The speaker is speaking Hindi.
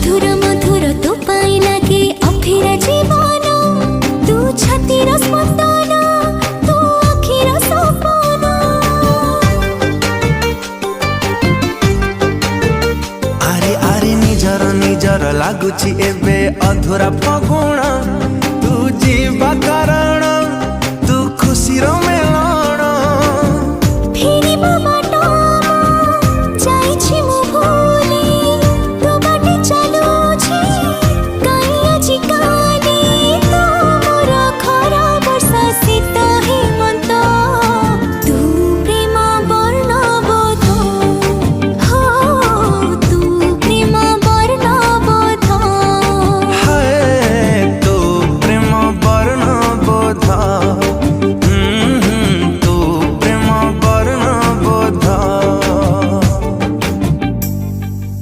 मधुर मधुर तो पाई लगे अफिरा जीवन तू छातीर स्पंदन तू अखिर सपन आरे आरे निजर निजर लागुची एबे अधूरा फगुण तू जीवा कारण तू खुशी